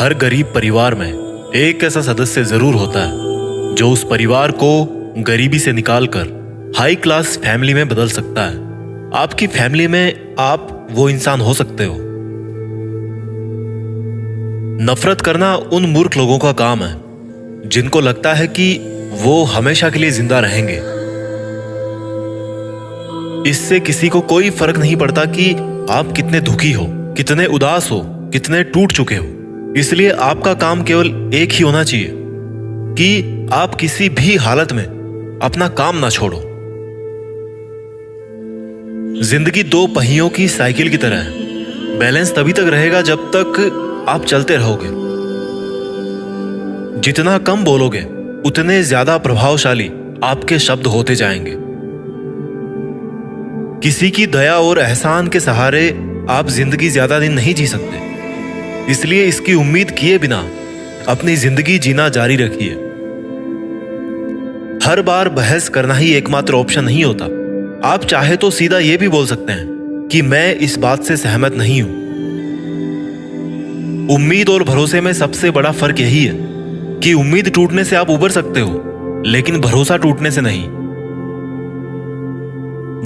हर गरीब परिवार में एक ऐसा सदस्य जरूर होता है जो उस परिवार को गरीबी से निकालकर हाई क्लास फैमिली में बदल सकता है। आपकी फैमिली में आप वो इंसान हो सकते हो। नफरत करना उन मूर्ख लोगों का काम है जिनको लगता है कि वो हमेशा के लिए जिंदा रहेंगे। इससे किसी को कोई फर्क नहीं पड़ता कि आप कितने दुखी हो, कितने उदास हो, कितने टूट चुके हो। इसलिए आपका काम केवल एक ही होना चाहिए कि आप किसी भी हालत में अपना काम ना छोड़ो। जिंदगी दो पहियों की साइकिल की तरह है। बैलेंस तभी तक रहेगा जब तक आप चलते रहोगे। जितना कम बोलोगे उतने ज्यादा प्रभावशाली आपके शब्द होते जाएंगे। किसी की दया और एहसान के सहारे आप जिंदगी ज्यादा दिन नहीं जी सकते। इसलिए इसकी उम्मीद किए बिना अपनी जिंदगी जीना जारी रखिए। हर बार बहस करना ही एकमात्र ऑप्शन नहीं होता। आप चाहे तो सीधा यह भी बोल सकते हैं कि मैं इस बात से सहमत नहीं हूं। उम्मीद और भरोसे में सबसे बड़ा फर्क यही है कि उम्मीद टूटने से आप उबर सकते हो, लेकिन भरोसा टूटने से नहीं।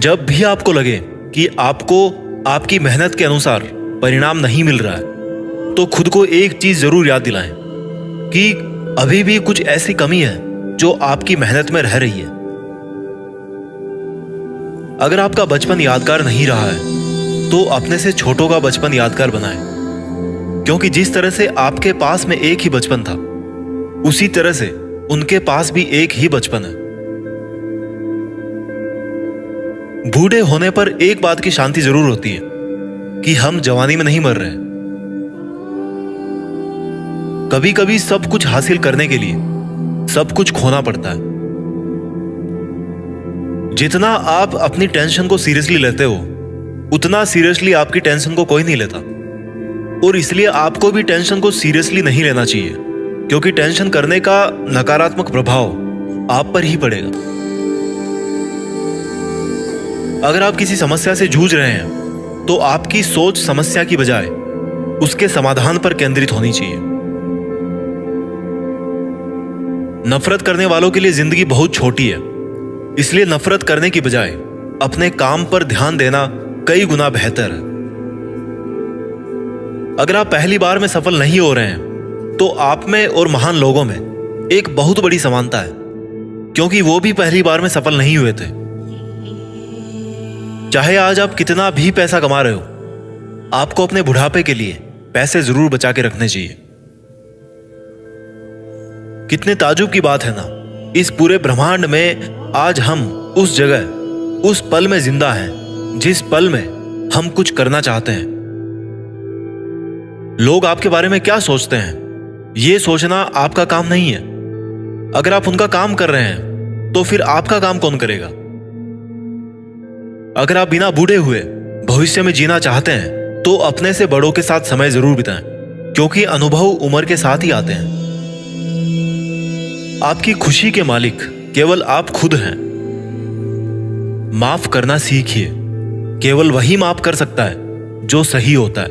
जब भी आपको लगे कि आपको आपकी मेहनत के अनुसार परिणाम नहीं मिल रहा है, तो खुद को एक चीज जरूर याद दिलाएं कि अभी भी कुछ ऐसी कमी है जो आपकी मेहनत में रह रही है। अगर आपका बचपन यादगार नहीं रहा है तो अपने से छोटों का बचपन यादगार बनाएं, क्योंकि जिस तरह से आपके पास में एक ही बचपन था, उसी तरह से उनके पास भी एक ही बचपन है। बूढ़े होने पर एक बात की शांति जरूर होती है कि हम जवानी में नहीं मर रहे। कभी कभी सब कुछ हासिल करने के लिए सब कुछ खोना पड़ता है। जितना आप अपनी टेंशन को सीरियसली लेते हो, उतना सीरियसली आपकी टेंशन को कोई नहीं लेता। और इसलिए आपको भी टेंशन को सीरियसली नहीं लेना चाहिए, क्योंकि टेंशन करने का नकारात्मक प्रभाव आप पर ही पड़ेगा। अगर आप किसी समस्या से जूझ रहे हैं तो आपकी सोच समस्या की बजाय उसके समाधान पर केंद्रित होनी चाहिए। नफरत करने वालों के लिए जिंदगी बहुत छोटी है, इसलिए नफरत करने की बजाय अपने काम पर ध्यान देना कई गुना बेहतर है। अगर आप पहली बार में सफल नहीं हो रहे हैं तो आप में और महान लोगों में एक बहुत बड़ी समानता है, क्योंकि वो भी पहली बार में सफल नहीं हुए थे। चाहे आज आप कितना भी पैसा कमा रहे हो, आपको अपने बुढ़ापे के लिए पैसे जरूर बचा के रखने चाहिए। कितने ताजुब की बात है ना, इस पूरे ब्रह्मांड में आज हम उस जगह, उस पल में जिंदा हैं जिस पल में हम कुछ करना चाहते हैं। लोग आपके बारे में क्या सोचते हैं, यह सोचना आपका काम नहीं है। अगर आप उनका काम कर रहे हैं तो फिर आपका काम कौन करेगा? अगर आप बिना बूढ़े हुए भविष्य में जीना चाहते हैं तो अपने से बड़ों के साथ समय जरूर बिताएं, क्योंकि अनुभव उम्र के साथ ही आते हैं। आपकी खुशी के मालिक केवल आप खुद हैं। माफ करना सीखिए। केवल वही माफ कर सकता है जो सही होता है,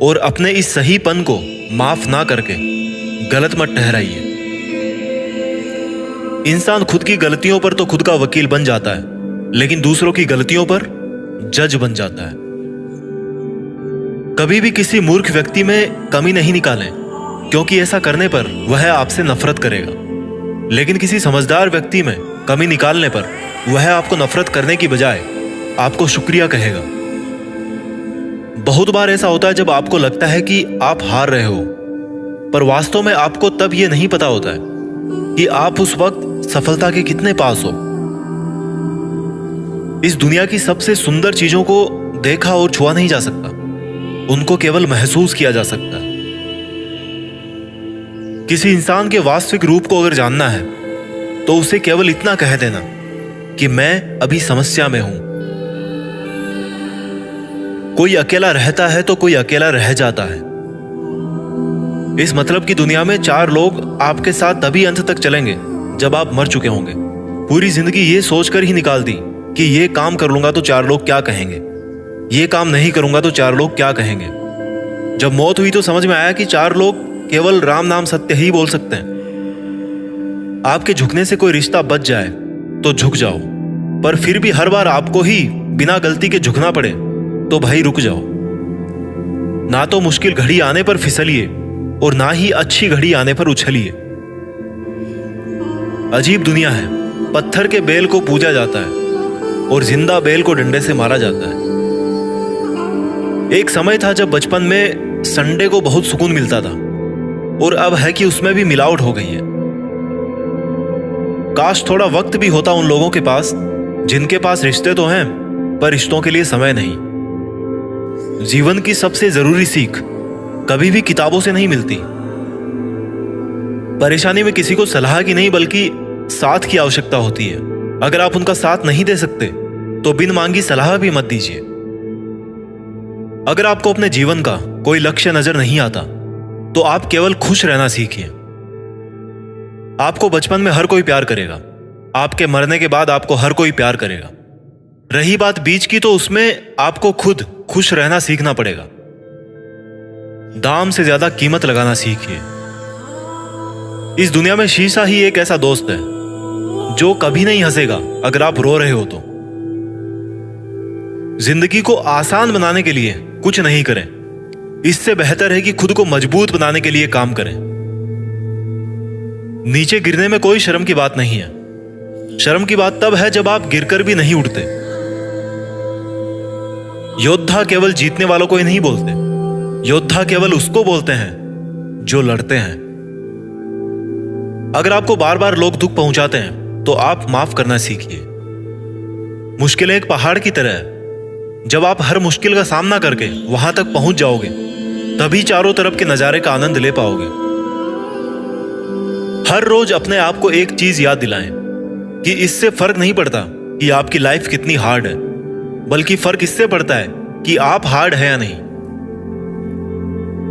और अपने इस सहीपन को माफ ना करके गलत मत ठहराइए। इंसान खुद की गलतियों पर तो खुद का वकील बन जाता है, लेकिन दूसरों की गलतियों पर जज बन जाता है। कभी भी किसी मूर्ख व्यक्ति में कमी नहीं निकालें, क्योंकि ऐसा करने पर वह आपसे नफरत करेगा। लेकिन किसी समझदार व्यक्ति में कमी निकालने पर वह आपको नफरत करने की बजाय आपको शुक्रिया कहेगा। बहुत बार ऐसा होता है जब आपको लगता है कि आप हार रहे हो, पर वास्तव में आपको तब यह नहीं पता होता है कि आप उस वक्त सफलता के कितने पास हो। इस दुनिया की सबसे सुंदर चीजों को देखा और छुआ नहीं जा सकता, उनको केवल महसूस किया जा सकता है। किसी इंसान के वास्तविक रूप को अगर जानना है तो उसे केवल इतना कह देना कि मैं अभी समस्या में हूं। कोई अकेला रहता है तो कोई अकेला रह जाता है। इस मतलब की दुनिया में 4 लोग आपके साथ तभी अंत तक चलेंगे जब आप मर चुके होंगे। पूरी जिंदगी ये सोचकर ही निकाल दी कि ये काम कर लूंगा तो 4 लोग क्या कहेंगे, ये काम नहीं करूंगा तो 4 लोग क्या कहेंगे। जब मौत हुई तो समझ में आया कि 4 लोग केवल राम नाम सत्य ही बोल सकते हैं। आपके झुकने से कोई रिश्ता बच जाए तो झुक जाओ, पर फिर भी हर बार आपको ही बिना गलती के झुकना पड़े तो भाई रुक जाओ। ना तो मुश्किल घड़ी आने पर फिसलिए और ना ही अच्छी घड़ी आने पर उछलिए। अजीब दुनिया है, पत्थर के बेल को पूजा जाता है और जिंदा बेल को डंडे से मारा जाता है। एक समय था जब बचपन में संडे को बहुत सुकून मिलता था, और अब है कि उसमें भी मिलावट हो गई है। काश थोड़ा वक्त भी होता उन लोगों के पास जिनके पास रिश्ते तो हैं पर रिश्तों के लिए समय नहीं। जीवन की सबसे जरूरी सीख कभी भी किताबों से नहीं मिलती। परेशानी में किसी को सलाह की नहीं बल्कि साथ की आवश्यकता होती है। अगर आप उनका साथ नहीं दे सकते तो बिन मांगी सलाह भी मत दीजिए। अगर आपको अपने जीवन का कोई लक्ष्य नजर नहीं आता तो आप केवल खुश रहना सीखिए। आपको बचपन में हर कोई प्यार करेगा, आपके मरने के बाद आपको हर कोई प्यार करेगा। रही बात बीच की तो उसमें आपको खुद खुश रहना सीखना पड़ेगा। दाम से ज्यादा कीमत लगाना सीखिए। इस दुनिया में शीशा ही एक ऐसा दोस्त है जो कभी नहीं हंसेगा अगर आप रो रहे हो तो। जिंदगी को आसान बनाने के लिए कुछ नहीं करें, इससे बेहतर है कि खुद को मजबूत बनाने के लिए काम करें। नीचे गिरने में कोई शर्म की बात नहीं है। शर्म की बात तब है जब आप गिरकर भी नहीं उठते। योद्धा केवल जीतने वालों को ही नहीं बोलते, योद्धा केवल उसको बोलते हैं जो लड़ते हैं। अगर आपको बार बार लोग दुख पहुंचाते हैं तो आप माफ करना सीखिए। मुश्किलें एक पहाड़ की तरह है, जब आप हर मुश्किल का सामना करके वहां तक पहुंच जाओगे तभी चारों तरफ के नजारे का आनंद ले पाओगे। हर रोज अपने आप को एक चीज याद दिलाएं कि इससे फर्क नहीं पड़ता कि आपकी लाइफ कितनी हार्ड है, बल्कि फर्क इससे पड़ता है कि आप हार्ड है या नहीं।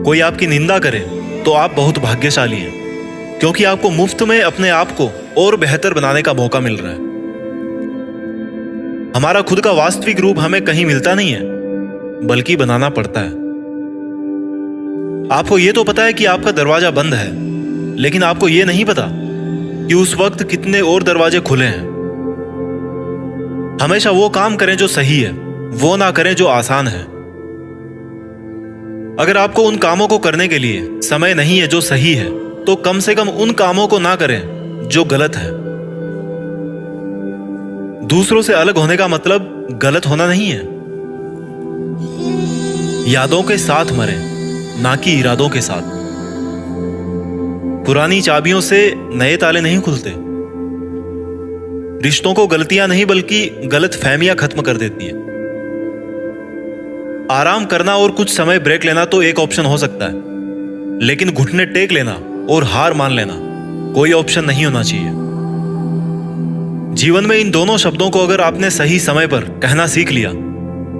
कोई आपकी निंदा करे तो आप बहुत भाग्यशाली हैं, क्योंकि आपको मुफ्त में अपने आप को और बेहतर बनाने का मौका मिल रहा है। हमारा खुद का वास्तविक रूप हमें कहीं मिलता नहीं है, बल्कि बनाना पड़ता है। आपको यह तो पता है कि आपका दरवाजा बंद है, लेकिन आपको यह नहीं पता कि उस वक्त कितने और दरवाजे खुले हैं। हमेशा वो काम करें जो सही है, वो ना करें जो आसान है। अगर आपको उन कामों को करने के लिए समय नहीं है जो सही है, तो कम से कम उन कामों को ना करें जो गलत है। दूसरों से अलग होने का मतलब गलत होना नहीं है। यादों के साथ मरें, ना कि इरादों के साथ। पुरानी चाबियों से नए ताले नहीं खुलते। रिश्तों को गलतियां नहीं बल्कि गलत फहमियां खत्म कर देती है। आराम करना और कुछ समय ब्रेक लेना तो एक ऑप्शन हो सकता है, लेकिन घुटने टेक लेना और हार मान लेना कोई ऑप्शन नहीं होना चाहिए। जीवन में इन दोनों शब्दों को अगर आपने सही समय पर कहना सीख लिया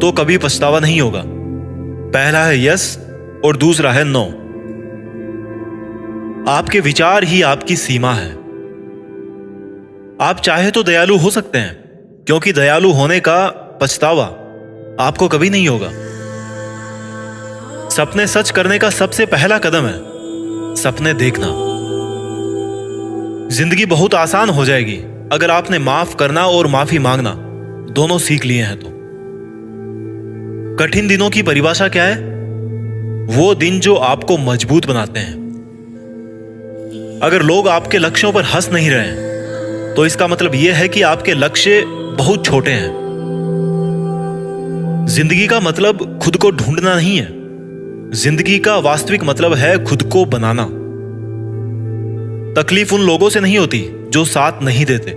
तो कभी पछतावा नहीं होगा। पहला है यस और दूसरा है नो। आपके विचार ही आपकी सीमा है। आप चाहे तो दयालु हो सकते हैं, क्योंकि दयालु होने का पछतावा आपको कभी नहीं होगा। सपने सच करने का सबसे पहला कदम है सपने देखना। जिंदगी बहुत आसान हो जाएगी अगर आपने माफ करना और माफी मांगना दोनों सीख लिए हैं तो। कठिन दिनों की परिभाषा क्या है? वो दिन जो आपको मजबूत बनाते हैं। अगर लोग आपके लक्ष्यों पर हंस नहीं रहे हैं तो इसका मतलब यह है कि आपके लक्ष्य बहुत छोटे हैं। जिंदगी का मतलब खुद को ढूंढना नहीं है, जिंदगी का वास्तविक मतलब है खुद को बनाना। तकलीफ उन लोगों से नहीं होती जो साथ नहीं देते,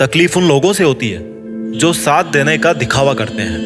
तकलीफ उन लोगों से होती है जो साथ देने का दिखावा करते हैं।